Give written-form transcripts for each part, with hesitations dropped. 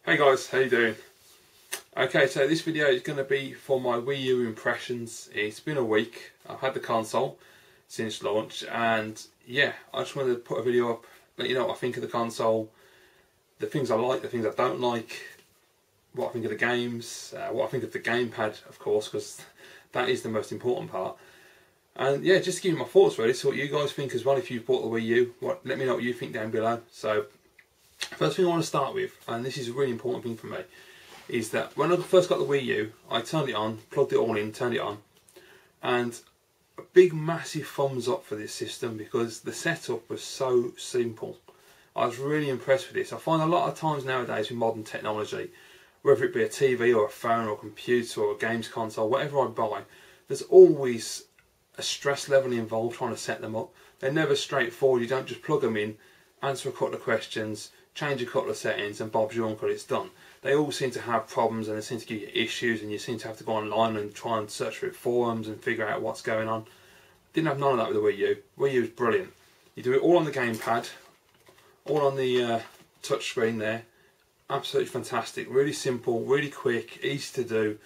Hey guys, how you doing? Okay, so this video is going to be for my Wii U impressions. It's been a week. I've had the console since launch, and yeah, I just wanted to put a video up, let you know what I think of the console, the things I like, the things I don't like, what I think of the games, what I think of the GamePad, of course, because that is the most important part. And yeah, just to give you my thoughts really, so what you guys think as well if you've bought the Wii U. Let me know what you think down below. So, first thing I want to start with, and this is a really important thing for me, is that when I first got the Wii U, I turned it on, plugged it all in, turned it on, and a big massive thumbs up for this system because the setup was so simple. I was really impressed with this. I find a lot of times nowadays with modern technology, whether it be a TV or a phone or a computer or a games console, whatever I buy, there's always a stress level involved trying to set them up. They're never straightforward. You don't just plug them in, answer a couple of questions, change a couple of settings and Bob's your uncle, it's done. They all seem to have problems and they seem to give you issues, and you seem to have to go online and try and search through forums and figure out what's going on. Didn't have none of that with the Wii U. Wii U is brilliant. You do it all on the gamepad, all on the touch screen there. Absolutely fantastic. Really simple, really quick, easy to do.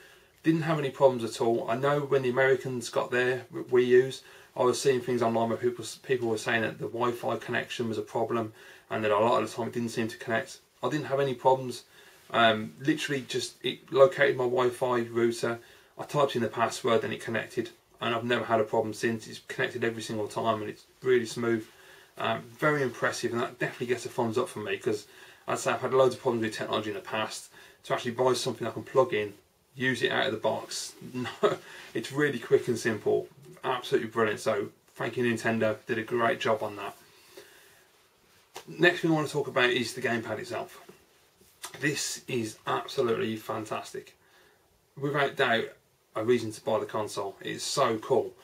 Didn't have any problems at all. I know when the Americans got their Wii U's, I was seeing things online where people were saying that the Wi-Fi connection was a problem and that a lot of the time it didn't seem to connect. I didn't have any problems. Literally just it located my Wi-Fi router. I typed in the password and it connected, and I've never had a problem since. It's connected every single time and it's really smooth. Very impressive, and that definitely gets a thumbs up for me because I'd say I've had loads of problems with technology in the past. To actually buy something I can plug in, use it out of the box, no, it's really quick and simple. Absolutely brilliant. So thank you Nintendo, did a great job on that. Next thing I want to talk about is the gamepad itself. This is absolutely fantastic. Without doubt, a reason to buy the console. It's so cool.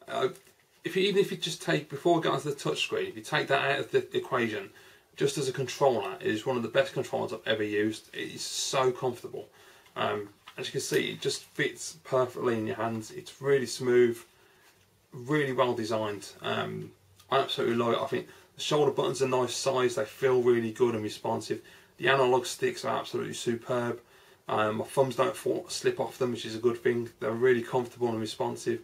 Even if you just take, before we get onto the touchscreen, if you take that out of the equation, just as a controller, it is one of the best controllers I've ever used. It is so comfortable. As you can see, it just fits perfectly in your hands. It's really smooth, really well designed. I absolutely love it. I think the shoulder buttons are nice size. They feel really good and responsive. The analog sticks are absolutely superb. My thumbs don't slip off them, which is a good thing. They're really comfortable and responsive.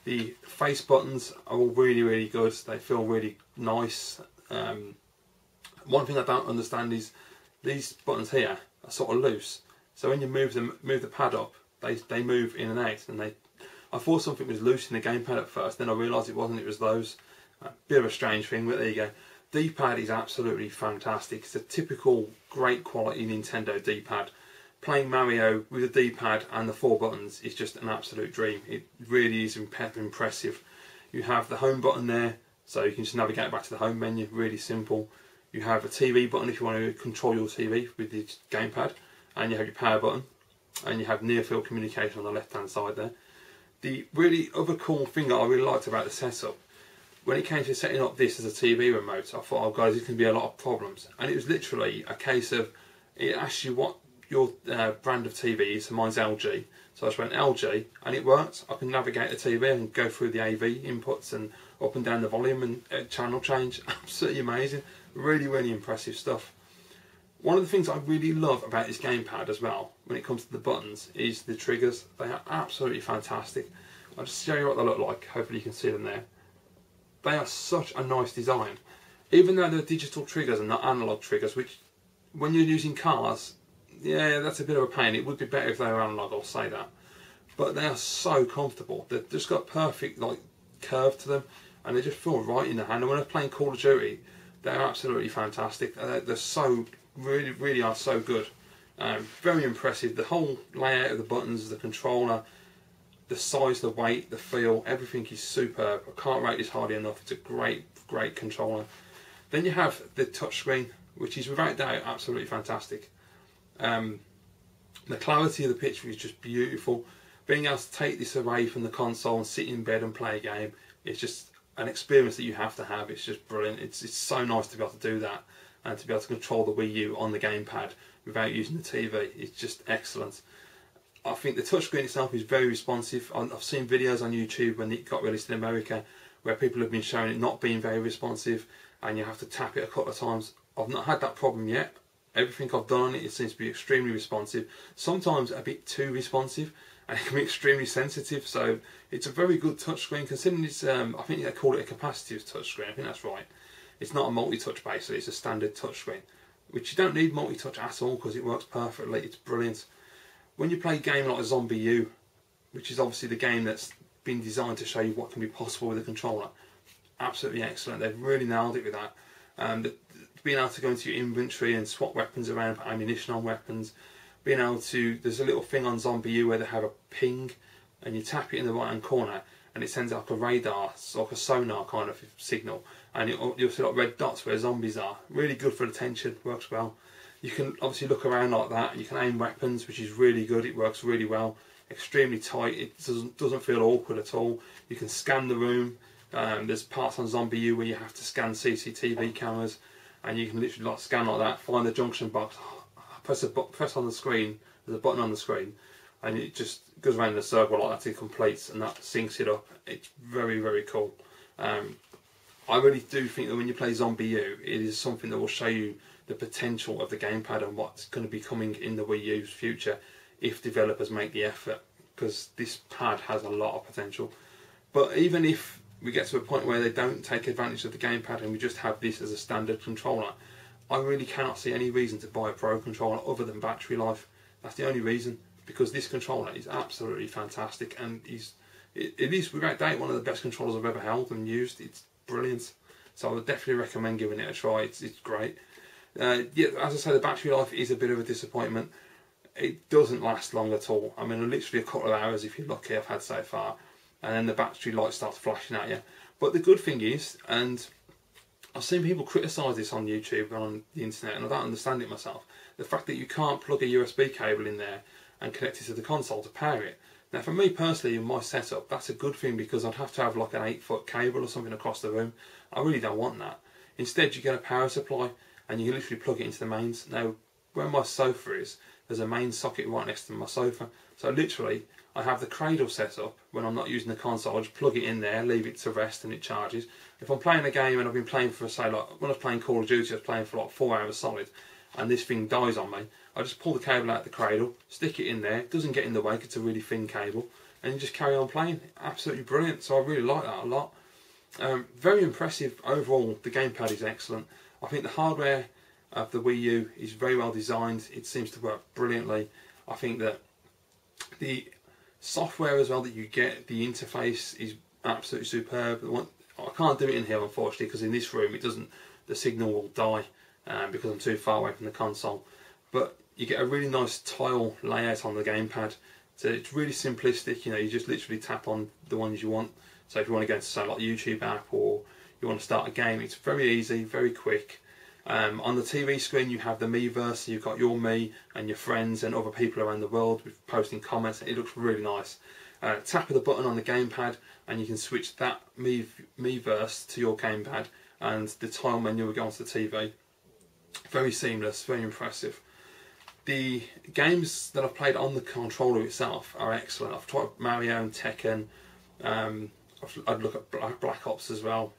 The face buttons are all really good. They feel really nice. One thing I don't understand is these buttons here are sort of loose. So when you move the pad up, they move in and out. And I thought something was loose in the gamepad at first. Then I realised it wasn't. It was those. Bit of a strange thing, but there you go. D-pad is absolutely fantastic. It's a typical great quality Nintendo D-pad. Playing Mario with a D-pad and the 4 buttons is just an absolute dream. It really is impressive. You have the home button there, so you can just navigate back to the home menu, really simple. You have a TV button if you want to control your TV with the gamepad, and you have your power button, and you have near-field communication on the left-hand side there. The really other cool thing that I really liked about the setup, when it came to setting up this as a TV remote, I thought, oh guys, this can be a lot of problems. And it was literally a case of, it asks you what your brand of TV is. So mine's LG. So I just went LG and it worked. I can navigate the TV and go through the AV inputs and up and down the volume and channel change. Absolutely amazing. Really impressive stuff. One of the things I really love about this gamepad as well, when it comes to the buttons, is the triggers. They are absolutely fantastic. I'll just show you what they look like. Hopefully you can see them there. They are such a nice design. Even though they're digital triggers and not analog triggers, which when you're using cars, yeah, that's a bit of a pain. It would be better if they were analog, I'll say that. But they are so comfortable. They've just got perfect like curve to them, and they just feel right in the hand. And when I'm playing Call of Duty, they're absolutely fantastic. They're so, really are so good. Very impressive. The whole layout of the buttons, the controller, the size, the weight, the feel, everything is superb. I can't rate this highly enough. It's a great controller. Then you have the touchscreen, which is without doubt absolutely fantastic. The clarity of the picture is just beautiful. Being able to take this away from the console and sit in bed and play a game, it's just an experience that you have to have. It's just brilliant. It's so nice to be able to do that and to be able to control the Wii U on the gamepad without using the TV. It's just excellent. I think the touchscreen itself is very responsive. I've seen videos on YouTube when it got released in America where people have been showing it not being very responsive and you have to tap it a couple of times. I've not had that problem yet. everything I've done on it, it seems to be extremely responsive, sometimes a bit too responsive, and it can be extremely sensitive. So it's a very good touchscreen, considering it's, I think they call it a capacitive touchscreen, I think that's right. It's not a multi-touch basically, it's a standard touchscreen, which you don't need multi-touch at all because it works perfectly, it's brilliant. When you play a game like ZombiU, which is obviously the game that's been designed to show you what can be possible with a controller, absolutely excellent. They've really nailed it with that. Being able to go into your inventory and swap weapons around, put ammunition on weapons, being able to, there's a little thing on ZombiU where they have a ping, and you tap it in the right hand corner and it sends out like a radar, it's like a sonar kind of signal, and you'll see like red dots where zombies are. Really good for attention, works well. You can obviously look around like that, you can aim weapons, which is really good, it works really well. Extremely tight, it doesn't feel awkward at all. You can scan the room. There's parts on ZombiU where you have to scan CCTV cameras, and you can literally like scan like that, find the junction box, press on the screen, there's a button on the screen, and it just goes around in a circle like that till it completes, and that syncs it up. It's very, very cool. I really do think that when you play ZombiU, it is something that will show you the potential of the gamepad and what's going to be coming in the Wii U's future if developers make the effort, because this pad has a lot of potential. But even if we get to a point where they don't take advantage of the gamepad and we just have this as a standard controller, I really cannot see any reason to buy a Pro controller other than battery life. That's the only reason, because this controller is absolutely fantastic, and it is without doubt one of the best controllers I've ever held and used. It's brilliant, so I would definitely recommend giving it a try. It's great. Yeah, as I say, the battery life is a bit of a disappointment. It doesn't last long at all. I mean, literally a couple of hours if you're lucky I've had so far, and then the battery light starts flashing at you. But the good thing is, and I've seen people criticise this on YouTube and on the internet, and I don't understand it myself, the fact that you can't plug a USB cable in there and connect it to the console to power it. Now for me personally, in my setup, that's a good thing, because I'd have to have like an 8-foot cable or something across the room. I really don't want that. Instead you get a power supply and you can literally plug it into the mains. Now where my sofa is, there's a main socket right next to my sofa, so literally I have the cradle set up. When I'm not using the console, I just plug it in there, leave it to rest, and it charges. If I'm playing a game and I've been playing for, say, like when I was playing Call of Duty, I was playing for like 4 hours solid, and this thing dies on me, I just pull the cable out of the cradle, stick it in there, it doesn't get in the way, it's a really thin cable, and you just carry on playing. Absolutely brilliant, so I really like that a lot. Very impressive overall. The gamepad is excellent. I think the hardware of the Wii U is very well designed, it seems to work brilliantly. I think that the software as well that you get, the interface is absolutely superb. I can't do it in here unfortunately, because in this room it doesn't, the signal will die because I'm too far away from the console. But you get a really nice tile layout on the gamepad, so it's really simplistic. You know, you just literally tap on the ones you want. So if you want to go into, say, like YouTube app, or you want to start a game, it's very easy, very quick. On the TV screen you have the Miiverse, so you've got your Mii and your friends and other people around the world with posting comments. It looks really nice. Tap of the button on the gamepad and you can switch that Miiverse to your gamepad, and the tile menu will go onto the TV. Very seamless, very impressive. The games that I've played on the controller itself are excellent. I've tried Mario and Tekken. I'd look at Black Ops as well.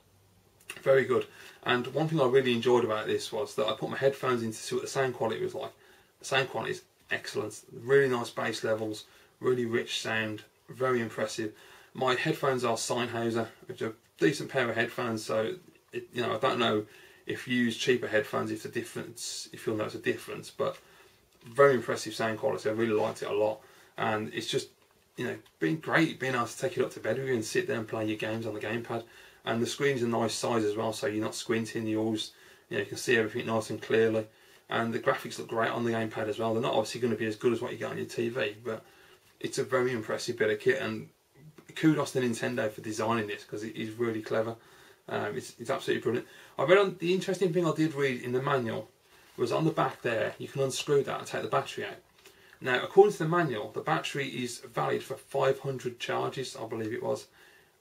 Very good. And one thing I really enjoyed about this was that I put my headphones in to see what the sound quality was like. The sound quality is excellent. Really nice bass levels, really rich sound, very impressive. My headphones are Sennheiser, which are a decent pair of headphones, so you know, I don't know if you use cheaper headphones if you'll notice a difference, but very impressive sound quality. I really liked it a lot, and it's just, you know, been great being able to take it up to bed with you and sit there and play your games on the gamepad. And the screen's a nice size as well, so you're not squinting. You always, you know, you can see everything nice and clearly, and the graphics look great on the gamepad as well. They're not obviously going to be as good as what you get on your TV, but it's a very impressive bit of kit, and kudos to Nintendo for designing this, because it is really clever. It's absolutely brilliant. I read on, the interesting thing I did read in the manual was on the back there, you can unscrew that and take the battery out. Now, according to the manual, the battery is valid for 500 charges, I believe it was,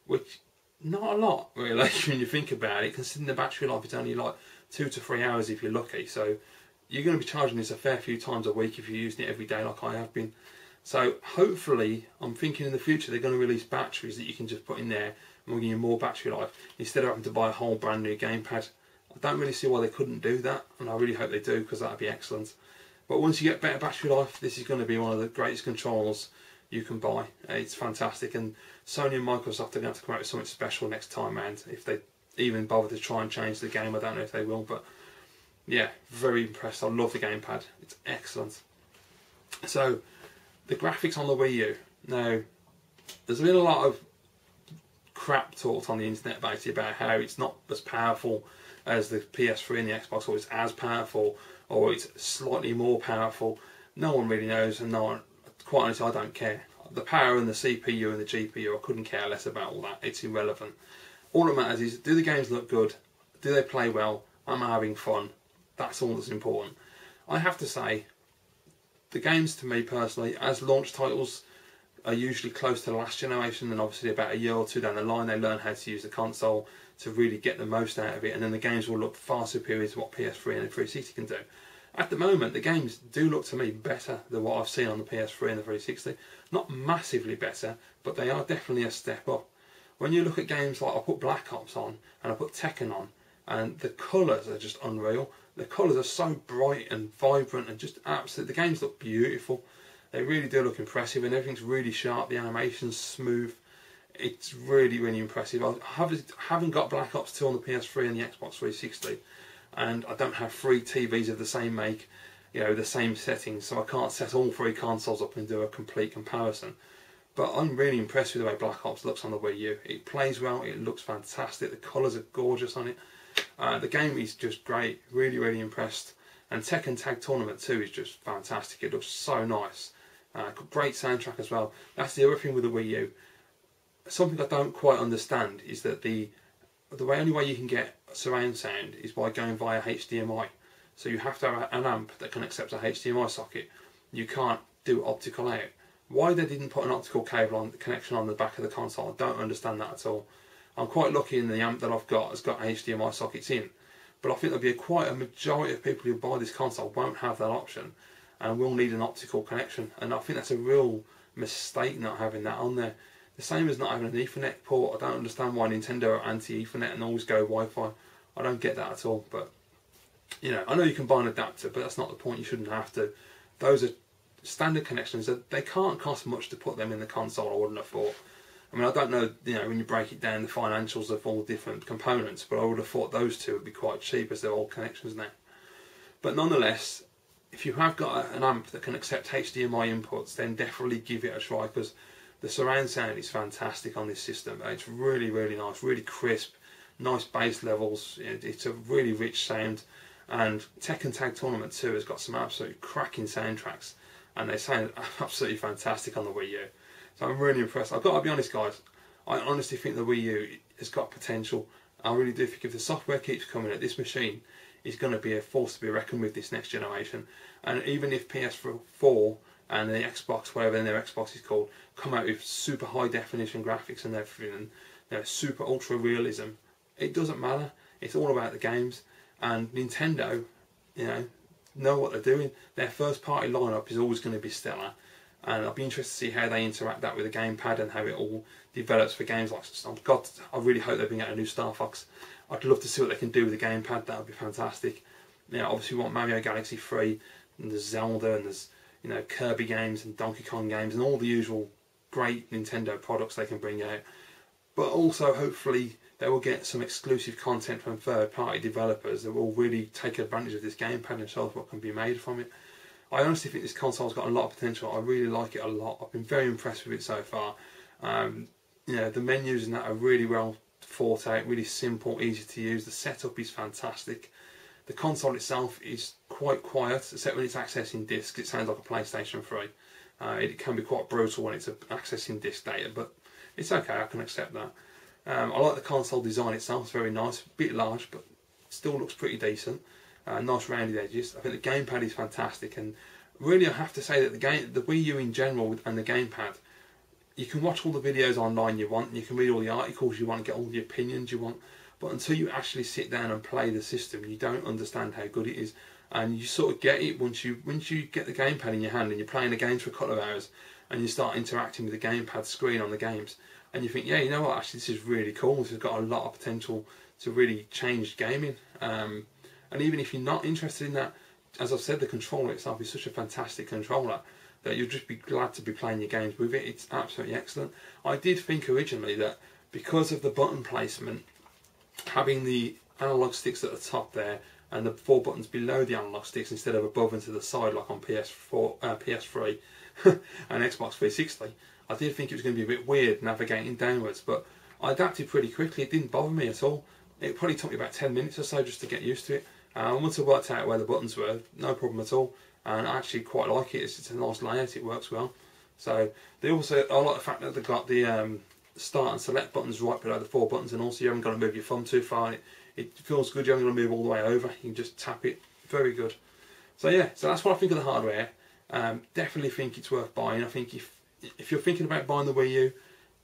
which not a lot really when you think about it, considering the battery life is only like 2 to 3 hours if you're lucky. So you're going to be charging this a fair few times a week if you're using it every day like I have been. So hopefully, I'm thinking in the future they're going to release batteries that you can just put in there and will give you more battery life, instead of having to buy a whole brand new gamepad. I don't really see why they couldn't do that, and I really hope they do, because that would be excellent. But once you get better battery life, this is going to be one of the greatest controls you can buy. It's fantastic, and Sony and Microsoft are going to have to come out with something special next time round. If they even bother to try and change the game, I don't know if they will, but yeah, very impressed. I love the gamepad. It's excellent. So, the graphics on the Wii U. Now, there's been a lot of crap talked on the internet basically about how it's not as powerful as the PS3 and the Xbox, or it's as powerful, or it's slightly more powerful. No one really knows, and no one, quite honestly, I don't care. The power and the CPU and the GPU, I couldn't care less about all that. It's irrelevant. All that matters is, do the games look good? Do they play well? Am I having fun? That's all that's important. I have to say, the games to me personally, as launch titles, are usually close to the last generation, and obviously about a year or two down the line they learn how to use the console to really get the most out of it, and then the games will look far superior to what PS3 and the 360 can do. At the moment, the games do look to me better than what I've seen on the PS3 and the 360. Not massively better, but they are definitely a step up. When you look at games like, I put Black Ops on and I put Tekken on, and the colours are just unreal. The colours are so bright and vibrant and just absolutely, the games look beautiful. They really do look impressive, and everything's really sharp, the animation's smooth. It's really, really impressive. I haven't got Black Ops 2 on the PS3 and the Xbox 360, and I don't have 3 TVs of the same make, you know, the same settings, so I can't set all 3 consoles up and do a complete comparison. But I'm really impressed with the way Black Ops looks on the Wii U. It plays well, it looks fantastic, the colours are gorgeous on it. The game is just great, really, really impressed. And Tekken Tag Tournament 2 is just fantastic, it looks so nice. Great soundtrack as well. That's the other thing with the Wii U. Something I don't quite understand is that the only way you can get surround sound is by going via HDMI. So you have to have an amp that can accept a HDMI socket. You can't do optical out. Why they didn't put an optical cable on connection on the back of the console, I don't understand that at all. I'm quite lucky in the amp that I've got has got HDMI sockets in, but I think there'll be quite a majority of people who buy this console won't have that option, and will need an optical connection. And I think that's a real mistake not having that on there. The same as not having an Ethernet port. I don't understand why Nintendo are anti-Ethernet and always go Wi-Fi. I don't get that at all. But you know, I know you can buy an adapter, but that's not the point. You shouldn't have to. Those are standard connections. That they can't cost much to put them in the console, I wouldn't have thought. I mean, I don't know, you know, when you break it down, the financials of all different components, but I would have thought those two would be quite cheap as they're all connections now. But nonetheless, if you have got an amp that can accept HDMI inputs, then definitely give it a try, because the surround sound is fantastic on this system. It's really, really nice, really crisp, nice bass levels. It's a really rich sound. And Tekken Tag Tournament 2 has got some absolutely cracking soundtracks, and they sound absolutely fantastic on the Wii U. So I'm really impressed. I've got to be honest, guys, I honestly think the Wii U has got potential. I really do think if the software keeps coming at this machine, is going to be a force to be reckoned with this next generation. And even if PS4 and the Xbox, whatever their Xbox is called, come out with super high definition graphics and everything, and you know, super ultra realism, it doesn't matter. It's all about the games. And Nintendo, you know what they're doing. Their first party lineup is always going to be stellar, and I'll be interested to see how they interact that with the gamepad and how it all develops for games like, I really hope they bring out a new Star Fox. I'd love to see what they can do with the gamepad. That would be fantastic. You know, obviously we want Mario Galaxy 3, and there's Zelda, and there's, you know, Kirby games and Donkey Kong games and all the usual great Nintendo products they can bring out. But also hopefully they will get some exclusive content from third-party developers that will really take advantage of this gamepad and show us what can be made from it. I honestly think this console's got a lot of potential. I really like it a lot. I've been very impressed with it so far. You know, the menus and that are really well thought out, really simple, easy to use. The setup is fantastic. The console itself is quite quiet, except when it's accessing discs. It sounds like a PlayStation 3. It can be quite brutal when it's accessing disc data, but it's okay, I can accept that. I like the console design itself, it's very nice, a bit large, but still looks pretty decent. Nice rounded edges. I think the gamepad is fantastic, and really I have to say that the Wii U in general and the gamepad, you can watch all the videos online you want, and you can read all the articles you want, and get all the opinions you want, but until you actually sit down and play the system, you don't understand how good it is. And you sort of get it once you get the gamepad in your hand and you're playing the games for a couple of hours, and you start interacting with the gamepad screen on the games, and you think, yeah, you know what, actually this is really cool, this has got a lot of potential to really change gaming. And even if you're not interested in that, as I've said, the controller itself is such a fantastic controller that you'll just be glad to be playing your games with it. It's absolutely excellent. I did think originally that because of the button placement, having the analog sticks at the top there and the 4 buttons below the analog sticks instead of above and to the side like on PS3 and Xbox 360, I did think it was going to be a bit weird navigating downwards, but I adapted pretty quickly. It didn't bother me at all. It probably took me about 10 minutes or so just to get used to it. Once I worked out where the buttons were, no problem at all. And I actually quite like it. It's a nice layout. It works well. So I like the fact that they've got the start and select buttons right below the 4 buttons, and also you haven't got to move your thumb too far. It feels good. You haven't got to move all the way over. You can just tap it. Very good. So yeah, so that's what I think of the hardware. Definitely think it's worth buying. I think if you're thinking about buying the Wii U,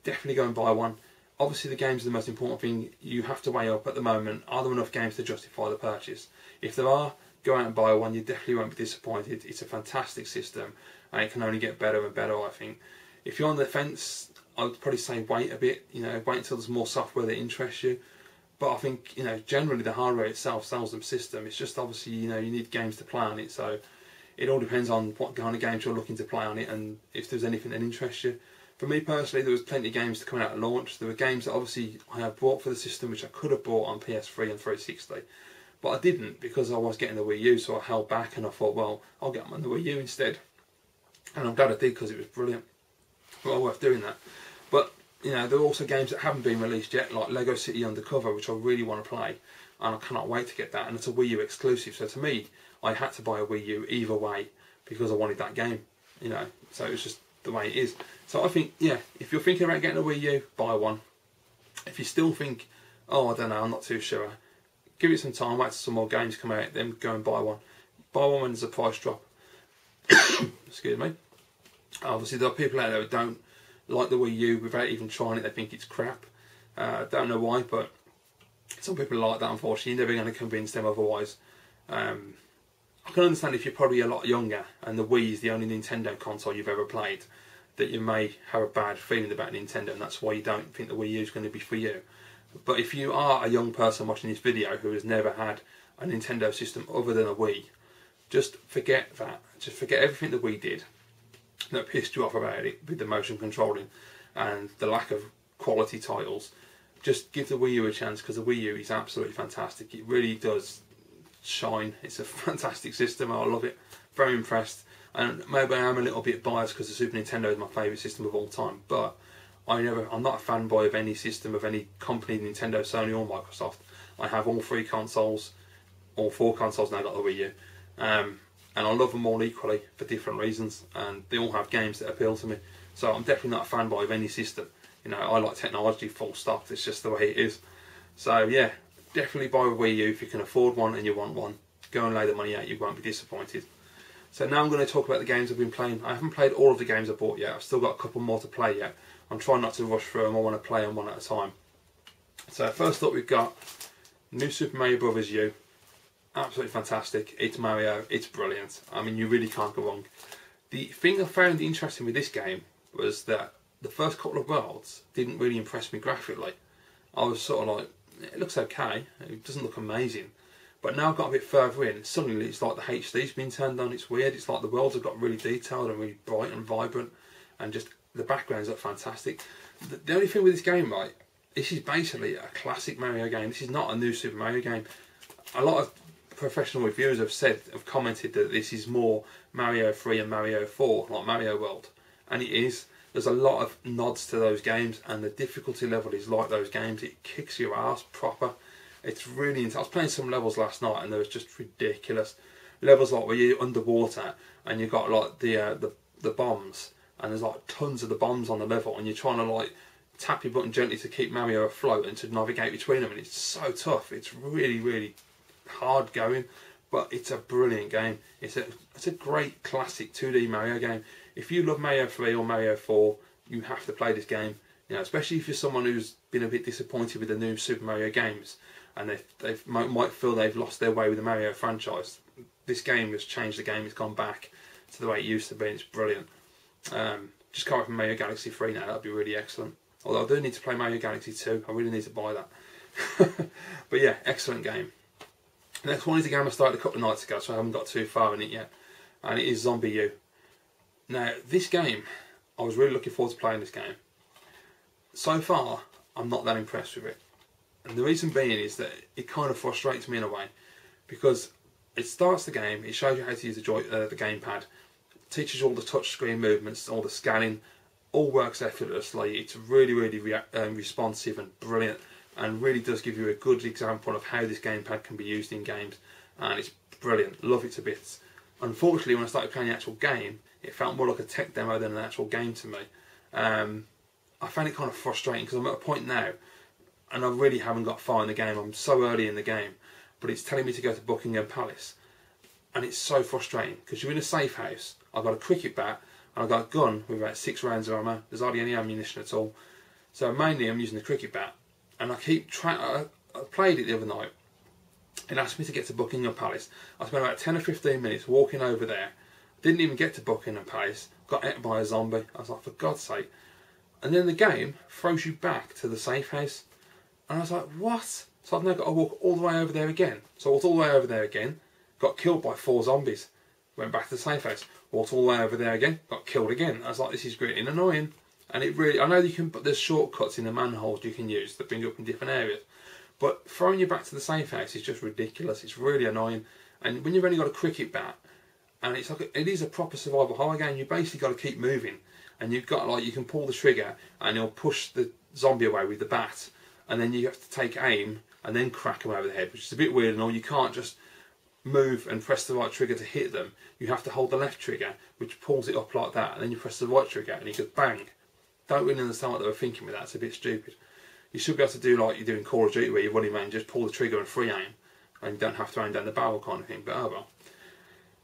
definitely go and buy one. Obviously the games are the most important thing. You have to weigh up at the moment, are there enough games to justify the purchase? If there are, go out and buy one. You definitely won't be disappointed. It's a fantastic system and it can only get better and better, I think. If you're on the fence, I would probably say wait a bit, wait until there's more software that interests you. But I think, generally the hardware itself sells the system. It's just obviously, you need games to play on it. So it all depends on what kind of games you're looking to play on it and if there's anything that interests you. For me personally, there was plenty of games to come out at launch. There were games that obviously I have bought for the system which I could have bought on PS3 and 360. But I didn't because I was getting the Wii U, so I held back and I thought, well, I'll get them on the Wii U instead. And I'm glad I did because it was brilliant. Well worth doing that. But, there are also games that haven't been released yet, like Lego City Undercover, which I really want to play. And I cannot wait to get that. And it's a Wii U exclusive. So to me, I had to buy a Wii U either way because I wanted that game. So it was just the way it is. So I think, yeah, if you're thinking about getting a Wii U, buy one. If you still think, oh, I don't know, I'm not too sure, give it some time, wait till some more games come out, then go and buy one. Buy one when there's a price drop. Excuse me. Obviously, there are people out there who don't like the Wii U without even trying it. They think it's crap. Don't know why, but some people like that, unfortunately. You're never going to convince them otherwise. I can understand if you're probably a lot younger and the Wii is the only Nintendo console you've ever played, that you may have a bad feeling about Nintendo and that's why you don't think the Wii U is going to be for you. But if you are a young person watching this video who has never had a Nintendo system other than a Wii, just forget that. Just forget everything the Wii did that pissed you off about it with the motion controlling and the lack of quality titles. Just give the Wii U a chance because the Wii U is absolutely fantastic. It really does shine. It's a fantastic system. I love it. Very impressed. And maybe I am a little bit biased because the Super Nintendo is my favourite system of all time, but I'm not a fanboy of any system of any company, Nintendo, Sony or Microsoft. I have all 3 consoles, all 4 consoles now got the Wii U, and I love them all equally for different reasons, and they all have games that appeal to me. So I'm definitely not a fanboy of any system. I like technology, full stop. It's just the way it is. So yeah, definitely buy a Wii U if you can afford one and you want one. Go and lay the money out. You won't be disappointed. So now I'm going to talk about the games I've been playing. I haven't played all of the games I bought yet. I've still got a couple more to play yet. I'm trying not to rush through them. I want to play them one at a time. So first up we've got New Super Mario Bros. U. Absolutely fantastic. It's Mario. It's brilliant. I mean, you really can't go wrong. The thing I found interesting with this game was that the first couple of worlds didn't really impress me graphically. I was sort of like, it looks okay. It doesn't look amazing. But now I've got a bit further in, suddenly it's like the HD's been turned on. It's weird. It's like the worlds have got really detailed and really bright and vibrant, and just the backgrounds look fantastic. The only thing with this game, right, this is basically a classic Mario game. This is not a new Super Mario game. A lot of professional reviewers have commented that this is more Mario 3 and Mario 4, like Mario World, and it is. There's a lot of nods to those games, and the difficulty level is like those games. It kicks your ass proper. It's really intense. I was playing some levels last night and they was just ridiculous. Levels like where you're underwater and you've got like the bombs, and there's like tons of the bombs on the level, and you're trying to like tap your button gently to keep Mario afloat and to navigate between them, and it's so tough. It's really, really hard going, but it's a brilliant game. It's a great classic 2D Mario game. If you love Mario 3 or Mario 4, you have to play this game. Especially if you're someone who's been a bit disappointed with the new Super Mario games, and they might feel they've lost their way with the Mario franchise. This game has changed the game. It's gone back to the way it used to be, and it's brilliant. Just can't wait for Mario Galaxy 3 now. That'd be really excellent. Although I do need to play Mario Galaxy 2. I really need to buy that. But yeah, excellent game. The next one is a game I started a couple of nights ago, so I haven't got too far in it yet, and it is ZombiU. Now, this game, I was really looking forward to playing this game. So far, I'm not that impressed with it. And the reason being is that it kind of frustrates me in a way, because it starts the game, it shows you how to use the GamePad, teaches you all the touch screen movements, all the scanning, all works effortlessly. It's really, really responsive and brilliant, and really does give you a good example of how this gamepad can be used in games, and it's brilliant. Love it to bits. Unfortunately, when I started playing the actual game, it felt more like a tech demo than an actual game to me. I found it kind of frustrating because I'm at a point now, and I really haven't got far in the game. I'm so early in the game, but it's telling me to go to Buckingham Palace, and it's so frustrating because you're in a safe house. I've got a cricket bat, and I've got a gun with about 6 rounds of ammo. There's hardly any ammunition at all, so mainly I'm using the cricket bat. And I keep trying. I played it the other night. It asked me to get to Buckingham Palace. I spent about 10 or 15 minutes walking over there. Didn't even get to Buckingham Palace. Got ate by a zombie. I was like, for God's sake. And then the game throws you back to the safe house. And I was like, what? So I've now got to walk all the way over there again. So I walked all the way over there again. Got killed by 4 zombies. Went back to the safe house. Walked all the way over there again. Got killed again. I was like, this is really annoying. And it really, I know you can, but there's shortcuts in the manholes you can use that bring you up in different areas. But throwing you back to the safe house is just ridiculous. It's really annoying. And when you've only got a cricket bat, and it's like it is a proper survival horror game, you basically got to keep moving, and you've got like you can pull the trigger and you'll push the zombie away with the bat, and then you have to take aim and then crack them over the head, which is a bit weird and all. You can't just move and press the right trigger to hit them. You have to hold the left trigger, which pulls it up like that, and then you press the right trigger and you go bang. Don't really understand what they were thinking with that. It's a bit stupid. You should be able to do like you do in Call of Duty, where you're running around, just pull the trigger and free aim, and you don't have to aim down the barrel kind of thing. But oh well.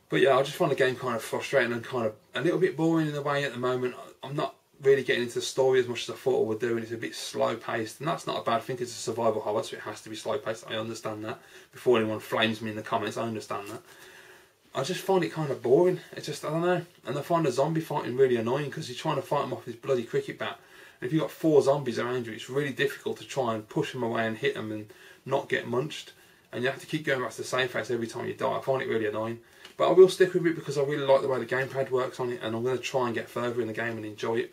But yeah, I just find the game kind of frustrating and kind of a little bit boring in a way at the moment. I'm not really getting into the story as much as I thought I would do, and it's a bit slow paced, and that's not a bad thing. It's a survival horror, so it has to be slow paced. I understand that. Before anyone flames me in the comments, I understand that. I just find it kind of boring. It's just, I don't know. And I find the zombie fighting really annoying because you're trying to fight them off with this bloody cricket bat. And if you've got 4 zombies around you, it's really difficult to try and push them away and hit them and not get munched. And you have to keep going back to the safe house every time you die. I find it really annoying. But I will stick with it because I really like the way the gamepad works on it, and I'm going to try and get further in the game and enjoy it.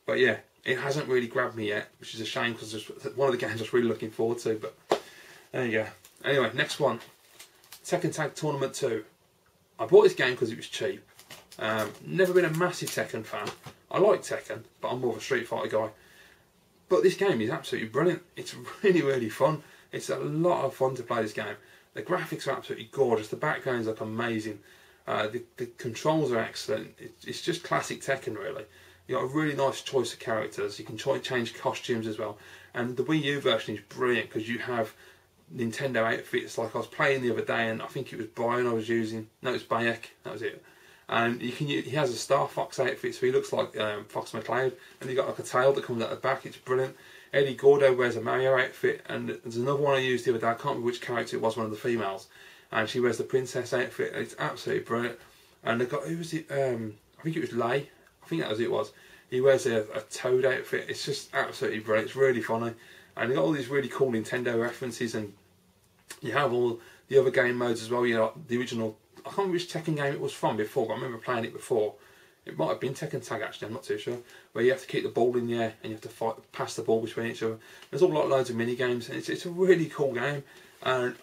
But yeah, it hasn't really grabbed me yet, which is a shame because it's one of the games I was really looking forward to. But there you go. Anyway, next one. Tekken Tag Tournament 2. I bought this game because it was cheap. Never been a massive Tekken fan. I like Tekken, but I'm more of a Street Fighter guy. But this game is absolutely brilliant. It's really, really fun. It's a lot of fun to play this game. The graphics are absolutely gorgeous. The backgrounds look amazing. The controls are excellent. It's just classic Tekken, really. You've got a really nice choice of characters. You can change costumes as well. And the Wii U version is brilliant because you have Nintendo outfits. Like I was playing the other day, and I think it was Brian I was using. No, it was Bayek. That was it. And he has a Star Fox outfit, so he looks like Fox McCloud. And you got like a tail that comes out the back. It's brilliant. Eddie Gordo wears a Mario outfit, and there's another one I used the other day. I can't remember which character it was. One of the females, and she wears the princess outfit. And it's absolutely brilliant. And they got, who was it? I think it was Lay. I think that was it. He wears a Toad outfit. It's just absolutely brilliant. It's really funny. And you got all these really cool Nintendo references, and you have all the other game modes as well. You know, the original, I can't remember which Tekken game it was from before, but I remember playing it before. It might have been Tekken Tag actually, I'm not too sure. Where you have to keep the ball in the air and you have to pass the ball between each other. There's all loads of mini games, and it's a really cool game. And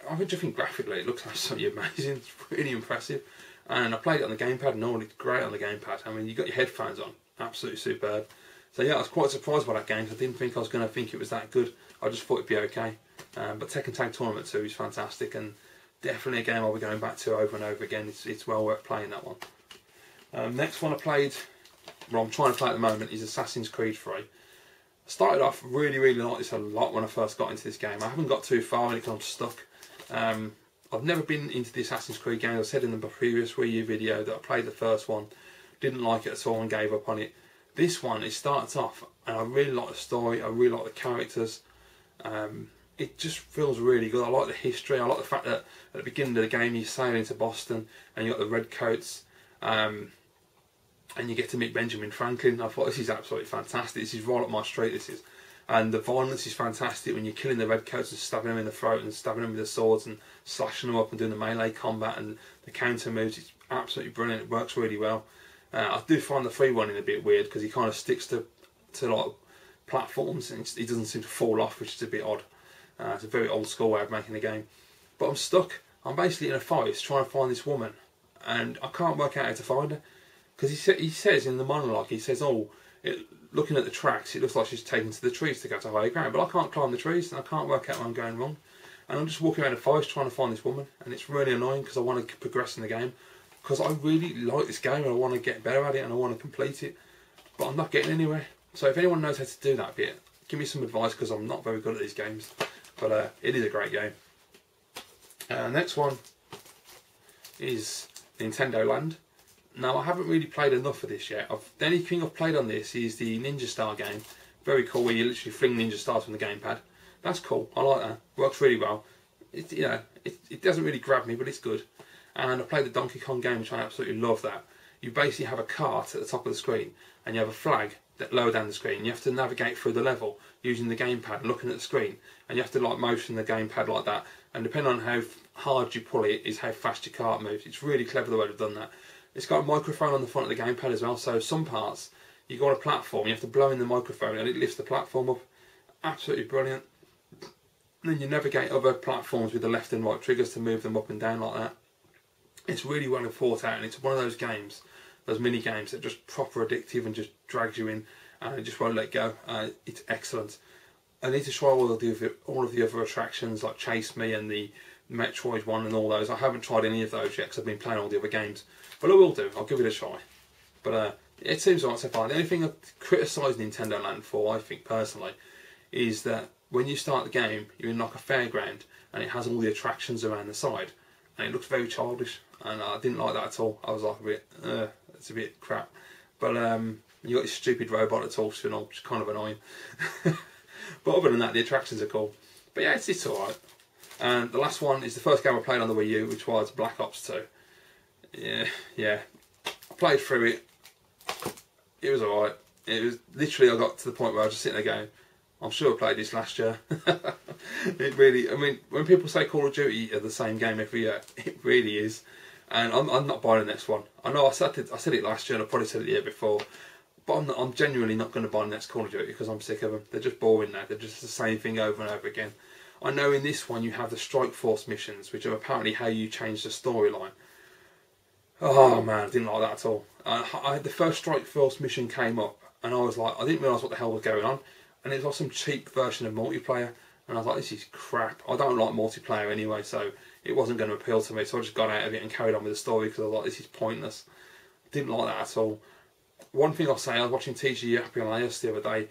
I just think graphically it looks absolutely amazing. It's really impressive. And I played it on the gamepad, and all it's great on the gamepad. I mean, you got your headphones on, absolutely superb. So yeah, I was quite surprised by that game because I didn't think I was going to think it was that good. I just thought it'd be okay. But Tekken Tag Tournament 2 is fantastic, and definitely a game I'll be going back to over and over again. It's well worth playing, that one. Next one I played, well I'm trying to play at the moment, is Assassin's Creed 3. I started off really like this a lot when I first got into this game. I haven't got too far in it because I'm stuck. I've never been into the Assassin's Creed games. I said in the previous Wii U video that I played the first one, didn't like it at all and gave up on it. This one, it starts off and I really like the story, I really like the characters. It just feels really good. I like the history. I like the fact that at the beginning of the game you're sailing to Boston and you got the red coats, and you get to meet Benjamin Franklin. I thought this is absolutely fantastic. This is right up my street. This is, And the violence is fantastic when you're killing the redcoats and stabbing them in the throat and stabbing them with the swords and slashing them up and doing the melee combat and the counter moves. It's absolutely brilliant. It works really well. I do find the free running a bit weird because he kind of sticks to like platforms and he doesn't seem to fall off, which is a bit odd. It's a very old school way of making the game. But I'm stuck. I'm basically in a forest trying to find this woman, and I can't work out how to find her because he says in the monologue, he says, "Oh, looking at the tracks, it looks like she's taken to the trees to go to higher ground." But I can't climb the trees, and I can't work out where I'm going wrong. And I'm just walking around the forest trying to find this woman, and it's really annoying because I want to progress in the game, because I really like this game and I want to get better at it and I want to complete it, but I'm not getting anywhere. So if anyone knows how to do that bit, give me some advice, because I'm not very good at these games. But it is a great game. Next one is Nintendo Land. Now, I haven't really played enough of this yet. The only thing I've played on this is the Ninja Star game. Very cool, where you literally fling Ninja Stars from the gamepad. That's cool. I like that. Works really well. It doesn't really grab me, but it's good. And I played the Donkey Kong game, which I absolutely love. That you basically have a cart at the top of the screen, and you have a flag that lower down the screen. You have to navigate through the level using the gamepad and looking at the screen, and you have to like motion the gamepad like that. And depending on how hard you pull it, is how fast your cart moves. It's really clever the way they've done that. It's got a microphone on the front of the gamepad as well, so some parts you go on a platform, you have to blow in the microphone and it lifts the platform up. Absolutely brilliant. And then you navigate other platforms with the left and right triggers to move them up and down like that. It's really well thought out, and it's one of those games, those mini games, that just proper addictive and just drags you in and it just won't let go. It's excellent. I need to try all of the other attractions like Chase Me and the Metroid one and all those. I haven't tried any of those yet because I've been playing all the other games, but I will do. I'll give it a try. But it seems alright so far. The only thing I criticise Nintendo Land for, I think personally, is that when you start the game, you're in like a fairground and it has all the attractions around the side, and it looks very childish, and I didn't like that at all. I was like it's a bit crap. But you got this stupid robot that talks to you and all, which is kind of annoying. But other than that, the attractions are cool. But yeah, it's alright. And the last one is the first game I played on the Wii U, which was Black Ops 2. Yeah. I played through it. It was alright. It was literally, I got to the point where I was just sitting there going, I'm sure I played this last year. It really, I mean, when people say Call of Duty are the same game every year, it really is. And I'm not buying the next one. I know I said it last year, and I probably said it the year before, but I'm genuinely not going to buy the next Call of Duty because I'm sick of them. They're just boring now. They're just the same thing over and over again. I know in this one you have the Strike Force missions, which are apparently how you change the storyline. Oh man, I didn't like that at all. The first Strike Force mission came up, and I was like, I didn't realise what the hell was going on, and it was like some cheap version of multiplayer, and I was like, this is crap. I don't like multiplayer anyway, so it wasn't going to appeal to me, so I just got out of it and carried on with the story because I was like, this is pointless. Didn't like that at all. One thing I'll say, I was watching TG Appianus the other day.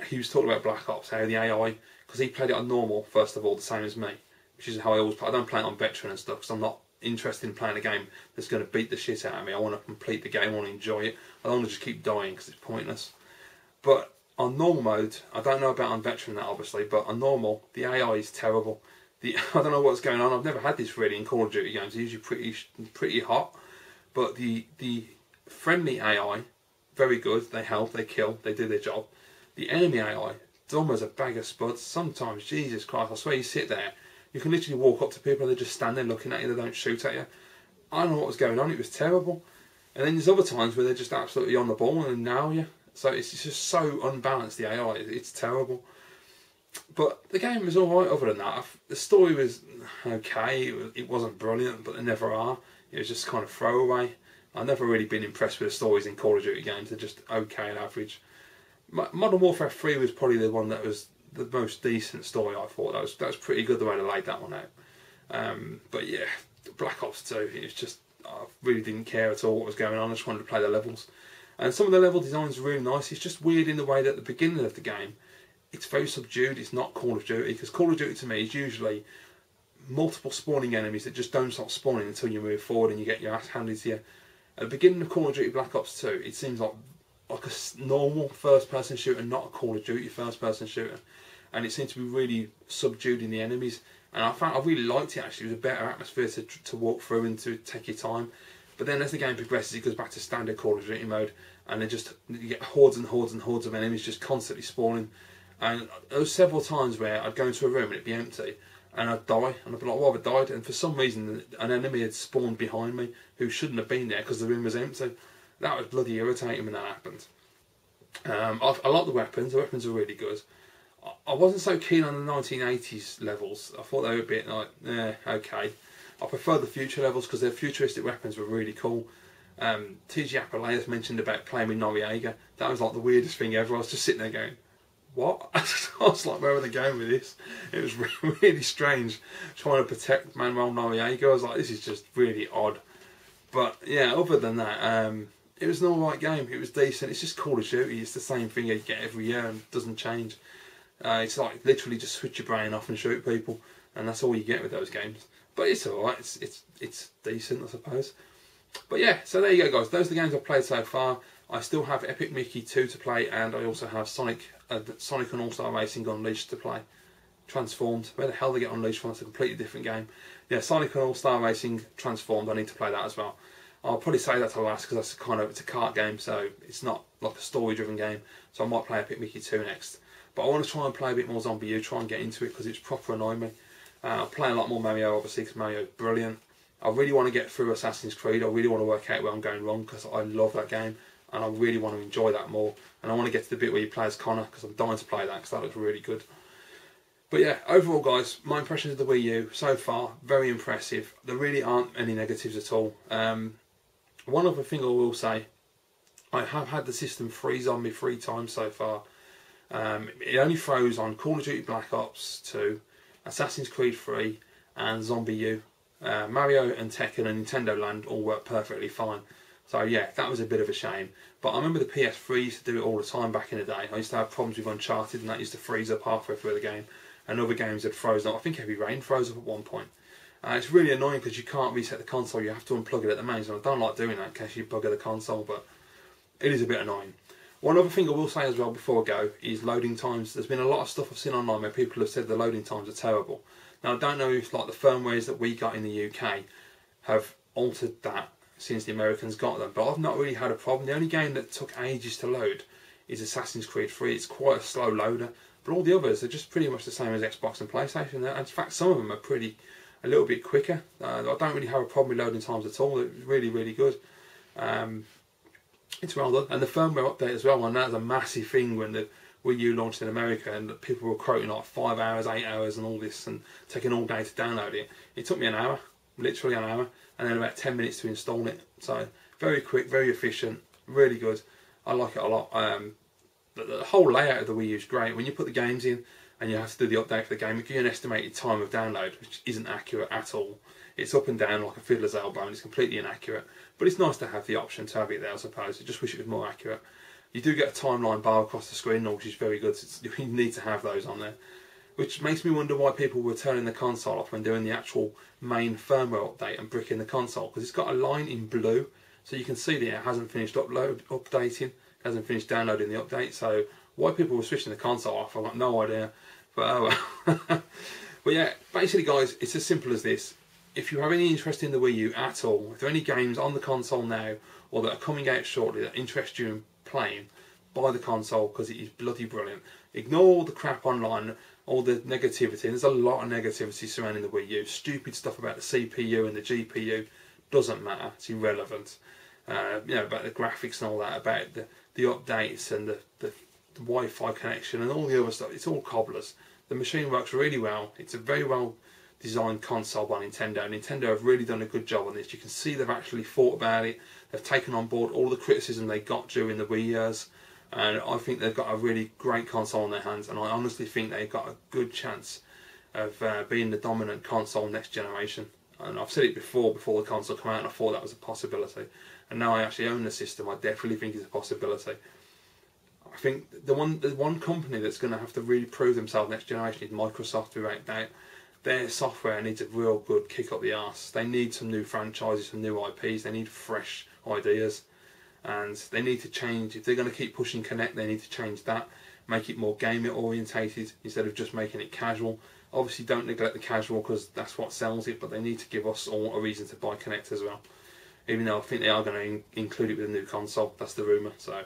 He was talking about Black Ops, how the AI, because he played it on normal first of all, the same as me, which is how I always play. I don't play it on veteran and stuff because I'm not interested in playing a game that's going to beat the shit out of me. I want to complete the game, I want to enjoy it. I don't want to just keep dying because it's pointless. But on normal mode, I don't know about on veteran that obviously, but on normal, the AI is terrible. I don't know what's going on. I've never had this really in Call of Duty games. They're usually pretty hot, but the friendly AI, very good. They help, they kill, they do their job. The enemy AI, dumb as a bag of spuds. Sometimes, Jesus Christ, I swear you sit there, you can literally walk up to people and they just stand there looking at you, they don't shoot at you. I don't know what was going on, it was terrible. And then there's other times where they're just absolutely on the ball and nail you. So it's just so unbalanced, the AI, it's terrible. But the game was alright other than that. The story was okay, it wasn't brilliant, but they never are. It was just kind of throwaway. I've never really been impressed with the stories in Call of Duty games, they're just okay and average. Modern Warfare 3 was probably the one that was the most decent story, I thought. That was pretty good the way they laid that one out. But yeah, Black Ops 2, it was just, I really didn't care at all what was going on. I just wanted to play the levels. And some of the level designs are really nice. It's just weird in the way that at the beginning of the game, it's very subdued. It's not Call of Duty, because Call of Duty to me is usually multiple spawning enemies that just don't stop spawning until you move forward and you get your ass handed to you. At the beginning of Call of Duty Black Ops 2, it seems like a normal first-person shooter, not a Call of Duty first-person shooter, and it seemed to be really subdued in the enemies. And I really liked it actually. It was a better atmosphere to walk through and to take your time. But then as the game progresses, it goes back to standard Call of Duty mode, and you get hordes and hordes and hordes of enemies just constantly spawning. And there was several times where I'd go into a room and it'd be empty, and I'd die, and I'd be like, well, I've died, and for some reason an enemy had spawned behind me who shouldn't have been there because the room was empty. That was bloody irritating when that happened. I like the weapons are really good. I wasn't so keen on the 1980s levels. I thought they were a bit like, okay. I prefer the future levels because their futuristic weapons were really cool. TG Appilaus mentioned about playing with Noriega. That was like the weirdest thing ever. I was just sitting there going, what? I was like, where are they going with this? It was really strange trying to protect Manuel Noriega. I was like, this is just really odd. But yeah, other than that, it was an alright game. It was decent. It's just Call of Duty. It's the same thing you get every year and it doesn't change. It's like literally just switch your brain off and shoot people, and that's all you get with those games. But it's alright. It's decent, I suppose. But yeah, so there you go, guys. Those are the games I've played so far. I still have Epic Mickey 2 to play, and I also have Sonic and All-Star Racing Unleashed to play. Transformed. Where the hell they get Unleashed from? It's a completely different game. Yeah, Sonic and All-Star Racing Transformed. I need to play that as well. I'll probably say that to last because that's it's a kart game, so it's not like a story-driven game. So I might play Epic Mickey 2 next. But I want to try and play a bit more ZombiU, try and get into it because it's proper annoying me. I'll play a lot more Mario, obviously, because Mario is brilliant. I really want to get through Assassin's Creed. I really want to work out where I'm going wrong because I love that game and I really want to enjoy that more. And I want to get to the bit where you play as Connor because I'm dying to play that because that looks really good. But yeah, overall, guys, my impressions of the Wii U so far, very impressive. There really aren't any negatives at all. One other thing I will say, I have had the system freeze on me 3 times so far. It only froze on Call of Duty Black Ops 2, Assassin's Creed 3 and ZombiU. Mario and Tekken and Nintendo Land all work perfectly fine. So yeah, that was a bit of a shame. But I remember the PS3 used to do it all the time back in the day. I used to have problems with Uncharted and that used to freeze up halfway through the game. And other games had frozen up. I think Heavy Rain froze up at one point. It's really annoying because you can't reset the console. You have to unplug it at the mains. And I don't like doing that in case you bugger the console, but it is a bit annoying. One other thing I will say as well before I go is loading times. There's been a lot of stuff I've seen online where people have said the loading times are terrible. Now I don't know if like the firmwares that we got in the UK have altered that since the Americans got them, but I've not really had a problem. The only game that took ages to load is Assassin's Creed 3. It's quite a slow loader, but all the others are just pretty much the same as Xbox and PlayStation. And in fact, some of them are a little bit quicker. I don't really have a problem with loading times at all. It's really, really good. It's well done. And the firmware update as well, and that was a massive thing when the Wii U launched in America and people were quoting like 5 hours, 8 hours and all this and taking all day to download it. It took me an hour, literally an hour, and then about 10 minutes to install it. So very quick, very efficient, really good. I like it a lot. The whole layout of the Wii U is great. When you put the games in and you have to do the update for the game, it gives you an estimated time of download, which isn't accurate at all. It's up and down like a fiddler's elbow and it's completely inaccurate. But it's nice to have the option to have it there, I suppose. I just wish it was more accurate. You do get a timeline bar across the screen, which is very good. You need to have those on there. Which makes me wonder why people were turning the console off when doing the actual main firmware update and bricking the console. Because it's got a line in blue, so you can see that it hasn't finished updating, hasn't finished downloading the update. So why people were switching the console off, I've got no idea. But oh well. But yeah, basically guys, it's as simple as this. If you have any interest in the Wii U at all, if there are any games on the console now or that are coming out shortly that interest you in playing, buy the console because it is bloody brilliant. Ignore all the crap online, all the negativity. There's a lot of negativity surrounding the Wii U. Stupid stuff about the CPU and the GPU doesn't matter. It's irrelevant. You know, about the graphics and all that, about the updates and the Wi-Fi connection and all the other stuff. It's all cobblers. The machine works really well. It's a very well designed console by Nintendo. Nintendo have really done a good job on this. You can see they've actually thought about it. They've taken on board all the criticism they got during the Wii years, and I think they've got a really great console in their hands, and I honestly think they've got a good chance of being the dominant console next generation. And I've said it before the console came out, and I thought that was a possibility, and now I actually own the system. I definitely think it's a possibility. I think the one company that's going to have to really prove themselves next generation is Microsoft, without doubt. Their software needs a real good kick up the arse. They need some new franchises, some new IPs. They need fresh ideas, and they need to change. If they're going to keep pushing Kinect, they need to change that, make it more gamer orientated instead of just making it casual. Obviously, don't neglect the casual because that's what sells it, but they need to give us all a reason to buy Kinect as well. Even though I think they are going to include it with a new console. That's the rumour. So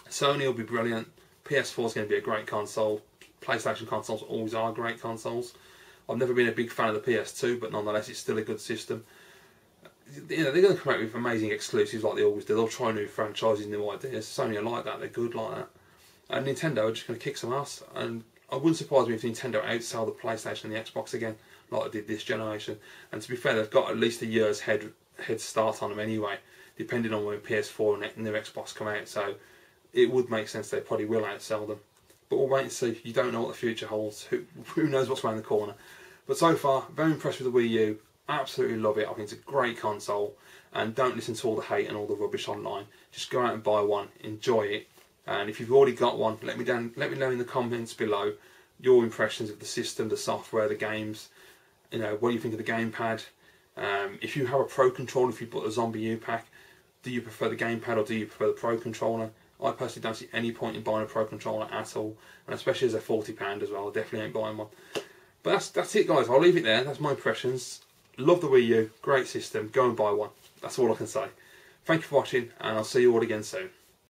Sony will be brilliant. PS4 is going to be a great console. PlayStation consoles always are great consoles. I've never been a big fan of the PS2, but nonetheless it's still a good system. You know, they're going to come out with amazing exclusives like they always do. They'll try new franchises, new ideas. Sony are like that, they're good like that. And Nintendo are just going to kick some ass. And I wouldn't surprise me if Nintendo outsell the PlayStation and the Xbox again, like they did this generation. And to be fair, they've got at least a year's head start on them anyway, depending on when PS4 and their Xbox come out. So it would make sense they probably will outsell them. But we'll wait and see. You don't know what the future holds. Who knows what's around the corner. But so far, very impressed with the Wii U. Absolutely love it. I think it's a great console. And don't listen to all the hate and all the rubbish online. Just go out and buy one. Enjoy it. And if you've already got one, let me know in the comments below your impressions of the system, the software, the games. You know, what do you think of the GamePad? If you have a Pro controller, if you bought the ZombiU pack, do you prefer the GamePad or do you prefer the Pro controller? I personally don't see any point in buying a Pro controller at all, and especially as they're £40 as well. I definitely ain't buying one. But that's it, guys. I'll leave it there. That's my impressions. Love the Wii U. Great system. Go and buy one. That's all I can say. Thank you for watching, and I'll see you all again soon.